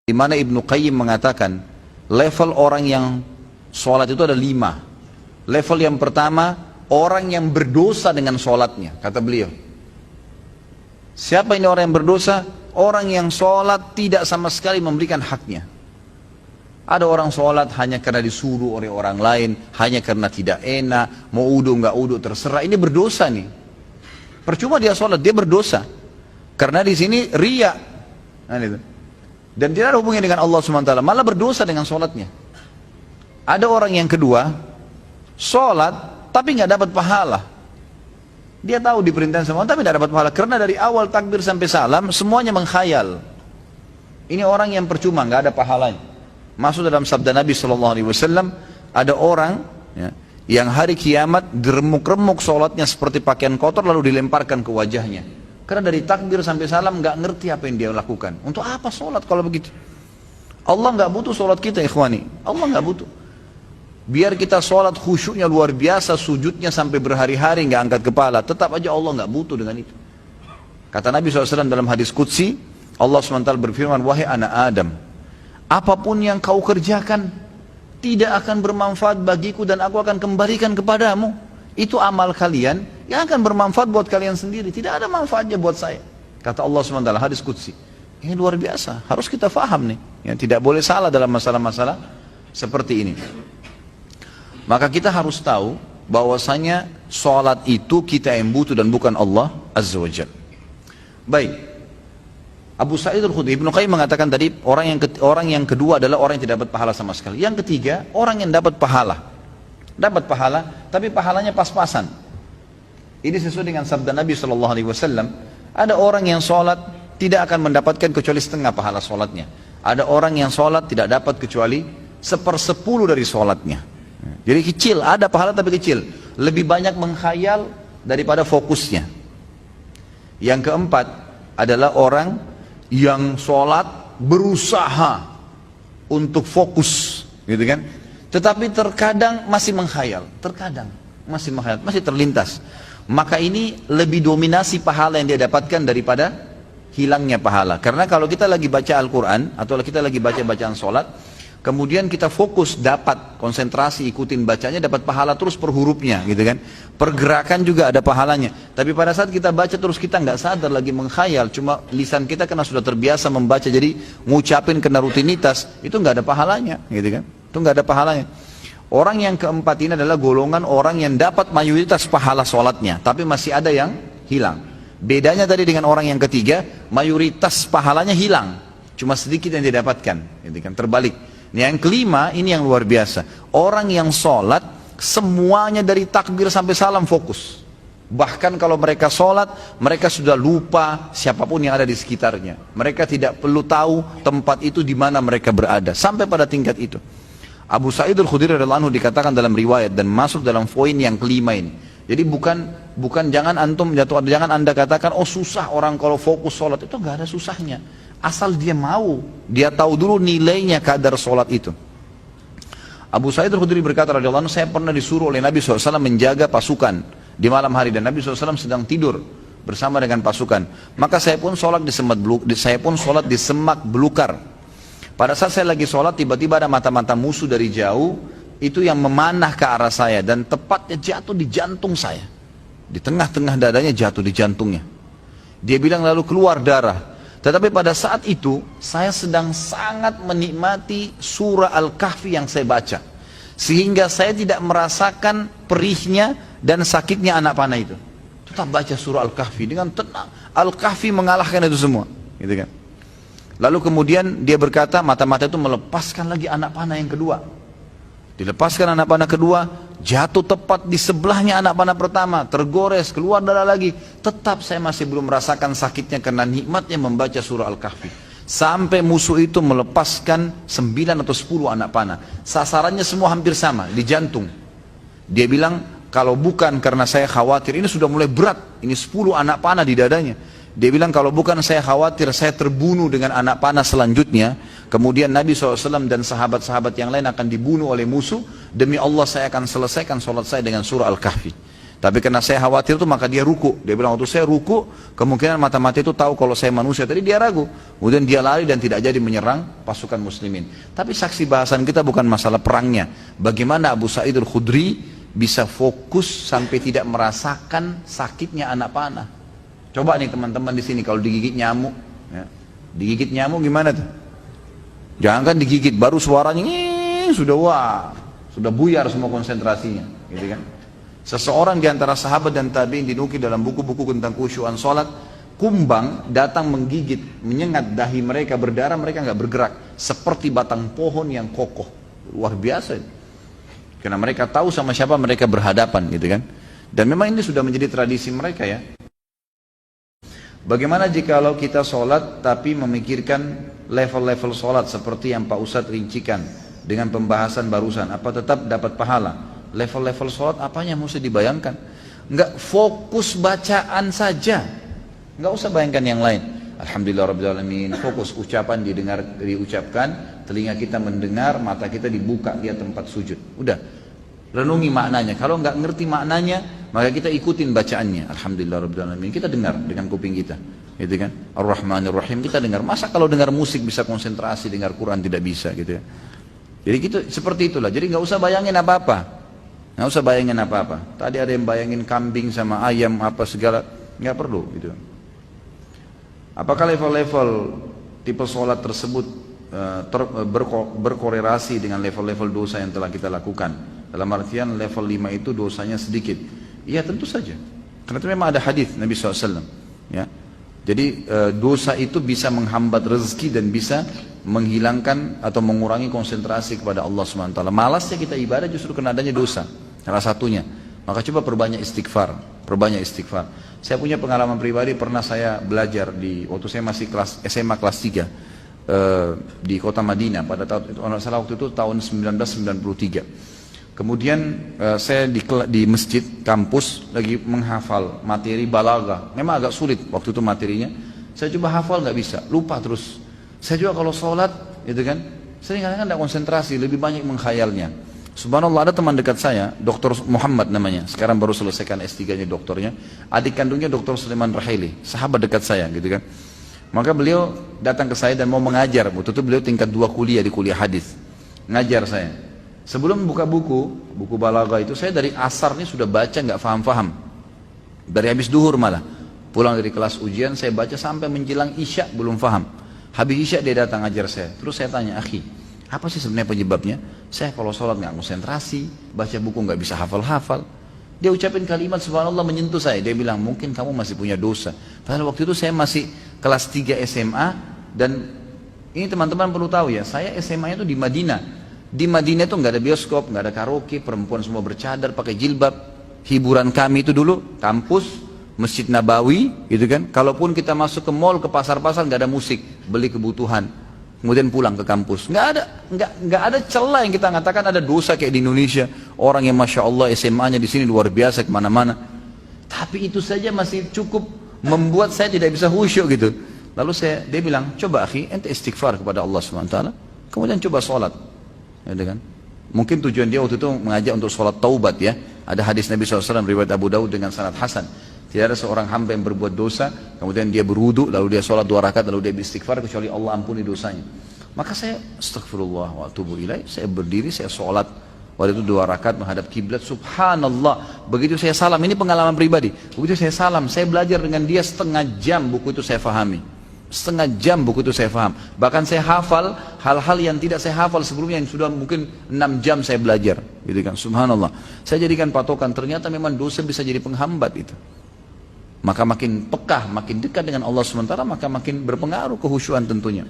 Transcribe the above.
Di mana Ibnu Qayyim mengatakan level orang yang sholat itu ada 5. Level yang pertama, orang yang berdosa dengan sholatnya, kata beliau. Siapa ini orang yang berdosa? Orang yang sholat tidak sama sekali memberikan haknya. Ada orang sholat hanya karena disuruh oleh orang lain, hanya karena tidak enak, mau udu nggak udu terserah. Ini berdosa nih. Percuma dia sholat, dia berdosa. Karena di sini riya. Nah, itu. Dan tidak ada hubungannya dengan Allah SWT, malah berdosa dengan sholatnya. Ada orang yang kedua, sholat tapi nggak dapat pahala. Dia tahu diperintahkan semua tapi tidak dapat pahala, karena dari awal takbir sampai salam semuanya menghayal. Ini orang yang percuma, nggak ada pahalanya. Masuk dalam sabda Nabi SAW, ada orang yang hari kiamat diremuk-remuk sholatnya seperti pakaian kotor lalu dilemparkan ke wajahnya. Karena dari takbir sampai salam nggak ngerti apa yang dia lakukan. Untuk apa sholat kalau begitu? Allah nggak butuh sholat kita, ikhwani. Allah nggak butuh. Biar kita sholat khusyuknya luar biasa, sujudnya sampai berhari-hari nggak angkat kepala, tetap aja Allah nggak butuh dengan itu. Kata Nabi SAW dalam hadis qudsi, Allah SWT berfirman, wahai anak Adam, apapun yang kau kerjakan tidak akan bermanfaat bagiku dan aku akan kembalikan kepadamu. Itu amal kalian yang akan bermanfaat buat kalian sendiri, tidak ada manfaatnya buat saya. Kata Allah SWT, hadis qudsi. Ini luar biasa, harus kita faham nih. Ya, tidak boleh salah dalam masalah-masalah seperti ini. Maka kita harus tahu bahwasanya sholat itu kita yang butuh dan bukan Allah Azza wa Jalla. Baik, Abu Sa'id Al-Khudri, Ibnu Qayyim mengatakan tadi orang yang kedua adalah orang yang tidak dapat pahala sama sekali. Yang ketiga, orang yang dapat pahala. Dapat pahala, tapi pahalanya pas-pasan. Ini sesuai dengan sabda Nabi SAW. Ada orang yang sholat tidak akan mendapatkan kecuali setengah pahala sholatnya. Ada orang yang sholat tidak dapat kecuali 1/10 dari sholatnya. Jadi kecil, ada pahala tapi kecil. Lebih banyak menghayal daripada fokusnya. Yang keempat adalah orang yang sholat berusaha untuk fokus, gitu kan? Tetapi terkadang masih menghayal, masih terlintas. Maka ini lebih dominasi pahala yang dia dapatkan daripada hilangnya pahala. Karena kalau kita lagi baca Al-Quran atau kita lagi baca bacaan sholat, kemudian kita fokus, dapat konsentrasi, ikutin bacanya, dapat pahala terus per hurufnya, gitu kan? Pergerakan juga ada pahalanya. Tapi pada saat kita baca terus kita nggak sadar lagi menghayal, cuma lisan kita karena sudah terbiasa membaca, jadi ngucapin kena rutinitas, itu nggak ada pahalanya, gitu kan? Itu nggak ada pahalanya. Orang yang keempat ini adalah golongan orang yang dapat mayoritas pahala sholatnya, tapi masih ada yang hilang. Bedanya tadi dengan orang yang ketiga, mayoritas pahalanya hilang, cuma sedikit yang didapatkan, gitu kan? Terbalik. Yang kelima, ini yang luar biasa. Orang yang sholat, semuanya dari takbir sampai salam fokus. Bahkan kalau mereka sholat, mereka sudah lupa siapapun yang ada di sekitarnya. Mereka tidak perlu tahu tempat itu di mana mereka berada. Sampai pada tingkat itu. Abu Sa'id Al-Khudri radhiyallahu anhu dikatakan dalam riwayat dan masuk dalam poin yang kelima ini. Jadi bukan jangan anda katakan, oh susah orang kalau fokus sholat. Itu nggak ada susahnya. Asal dia mau, dia tahu dulu nilainya kadar sholat itu. Abu Sa'id Al-Khudri berkata radhiyallahu anhu, saya pernah disuruh oleh Nabi SAW menjaga pasukan di malam hari dan Nabi SAW sedang tidur bersama dengan pasukan. Maka saya pun sholat di semak belukar. Pada saat saya lagi sholat, tiba-tiba ada mata-mata musuh dari jauh itu yang memanah ke arah saya dan tepatnya jatuh di jantung saya. Di tengah-tengah dadanya jatuh di jantungnya. Dia bilang lalu keluar darah. Tetapi pada saat itu saya sedang sangat menikmati surah Al-Kahfi yang saya baca, sehingga saya tidak merasakan perihnya dan sakitnya anak panah itu. Tetap baca surah Al-Kahfi dengan tenang. Al-Kahfi mengalahkan itu semua, gitu kan? Lalu kemudian dia berkata, mata-mata itu melepaskan lagi anak panah yang kedua. Dilepaskan anak panah kedua, jatuh tepat di sebelahnya anak panah pertama, tergores, keluar darah lagi. Tetap saya masih belum merasakan sakitnya karena nikmatnya membaca surah Al-Kahfi. Sampai musuh itu melepaskan 9 atau 10 anak panah. Sasarannya semua hampir sama, di jantung. Dia bilang, kalau bukan karena saya khawatir, ini sudah mulai berat, ini 10 anak panah di dadanya. Dia bilang, kalau bukan saya khawatir saya terbunuh dengan anak panah selanjutnya, kemudian Nabi SAW dan sahabat-sahabat yang lain akan dibunuh oleh musuh, demi Allah saya akan selesaikan sholat saya dengan surah Al-Kahfi. Tapi karena saya khawatir tuh maka dia ruku. Dia bilang waktu saya ruku, kemungkinan mata-mata itu tahu kalau saya manusia. Tadi dia ragu. Kemudian dia lari dan tidak jadi menyerang pasukan muslimin. Tapi saksi bahasan kita bukan masalah perangnya. Bagaimana Abu Sa'id al-Khudri bisa fokus sampai tidak merasakan sakitnya anak panah. Coba nih teman-teman di sini kalau digigit nyamuk, ya. Digigit nyamuk gimana tuh? Jangan kan digigit, baru suaranya sudah buyar semua konsentrasinya, gitu kan? Seseorang di antara sahabat dan tabi'in dinukil dalam buku-buku tentang khusyuan sholat, kumbang datang menggigit, menyengat dahi mereka, berdarah, mereka nggak bergerak, seperti batang pohon yang kokoh. Luar biasa. Karena mereka tahu sama siapa mereka berhadapan, gitu kan? Dan memang ini sudah menjadi tradisi mereka ya. Bagaimana jikalau kita sholat tapi memikirkan level-level sholat seperti yang Pak Ustadz rincikan dengan pembahasan barusan, apa tetap dapat pahala? Level-level sholat apanya mesti dibayangkan? Enggak, fokus bacaan saja, enggak usah bayangkan yang lain. Alhamdulillahirrahmanirrahim, fokus ucapan diucapkan, telinga kita mendengar, mata kita dibuka lihat tempat sujud. Udah, renungi maknanya. Kalau enggak ngerti maknanya, maka kita ikutin bacaannya. Alhamdulillahirrahmanirrahim, kita dengar dengan kuping kita, gitu kan? Ar-Rahmanir-Rahim kita dengar. Masa kalau dengar musik bisa konsentrasi, dengar Quran tidak bisa, gitu ya? Jadi gitu, seperti itulah. Jadi nggak usah bayangin apa-apa. Nggak usah bayangin apa-apa. Tadi ada yang bayangin kambing sama ayam apa segala, nggak perlu gitu. Apakah level-level tipe sholat tersebut berkorelasi dengan level-level dosa yang telah kita lakukan? Dalam artian level 5 itu dosanya sedikit. Iya tentu saja. Karena itu memang ada hadis Nabi SAW. Ya. Jadi dosa itu bisa menghambat rezeki dan bisa menghilangkan atau mengurangi konsentrasi kepada Allah SWT. Malasnya kita ibadah justru karena adanya dosa. Salah satunya. Maka coba perbanyak istighfar. Perbanyak istighfar. Saya punya pengalaman pribadi, pernah saya belajar waktu saya masih SMA kelas 3 di kota Madinah pada waktu itu tahun 1993. Kemudian saya di masjid kampus lagi menghafal materi balaghah. Memang agak sulit waktu itu materinya. Saya coba hafal nggak bisa, lupa terus. Saya juga kalau sholat, gitu kan, sering kadang-kadang tidak konsentrasi, lebih banyak menghayalnya. Subhanallah, ada teman dekat saya, Dr. Muhammad namanya, sekarang baru selesaikan S3-nya doktornya, adik kandungnya Dr. Sulaiman Rahili, sahabat dekat saya, gitu kan. Maka beliau datang ke saya dan mau mengajar. Waktu itu beliau tingkat 2 kuliah di kuliah hadis, ngajar saya. Sebelum buka buku balaghah itu, saya dari asar ini sudah baca nggak faham-faham, dari habis duhur malah. Pulang dari kelas ujian saya baca sampai menjelang isya belum faham. Habis isya dia datang ajar saya. Terus saya tanya, akhi, apa sih sebenarnya penyebabnya? Saya kalau sholat nggak konsentrasi, baca buku nggak bisa hafal-hafal. Dia ucapin kalimat subhanallah menyentuh saya. Dia bilang, mungkin kamu masih punya dosa. Padahal waktu itu saya masih kelas 3 SMA. Dan ini teman-teman perlu tahu ya, saya SMA itu di Madinah. Di Madinah itu nggak ada bioskop, nggak ada karaoke, perempuan semua bercadar, pakai jilbab. Hiburan kami itu dulu kampus, Masjid Nabawi, gitu kan. Kalaupun kita masuk ke mall, ke pasar-pasar, nggak ada musik, beli kebutuhan, kemudian pulang ke kampus. Nggak ada celah yang kita mengatakan ada dosa kayak di Indonesia. Orang yang masya Allah SMA-nya di sini luar biasa kemana-mana. Tapi itu saja masih cukup membuat saya tidak bisa khusyuk gitu. Lalu dia bilang, coba akhi, ente istighfar kepada Allah SWT, kemudian coba sholat, gitu kan. Mungkin tujuan dia waktu itu mengajak untuk sholat taubat ya. Ada hadis Nabi SAW riwayat Abu Daud dengan sanad hasan. Tidak ada seorang hamba yang berbuat dosa, kemudian dia berwudu, lalu dia sholat 2 rakaat, lalu dia beristighfar, kecuali Allah ampuni dosanya. Maka saya astagfirullah wa atubu ilaih, saya berdiri, saya sholat. Waktu itu 2 rakaat menghadap kiblat, subhanallah. Begitu saya salam, ini pengalaman pribadi. Begitu saya salam, saya belajar dengan dia setengah jam, buku itu saya fahami. Setengah jam buku itu saya faham. Bahkan saya hafal hal-hal yang tidak saya hafal sebelumnya, yang sudah mungkin 6 jam saya belajar, gitu kan. Subhanallah. Saya jadikan patokan, ternyata memang dosa bisa jadi penghambat itu. Maka makin pekah, makin dekat dengan Allah SWT, maka makin berpengaruh kehusyuan tentunya.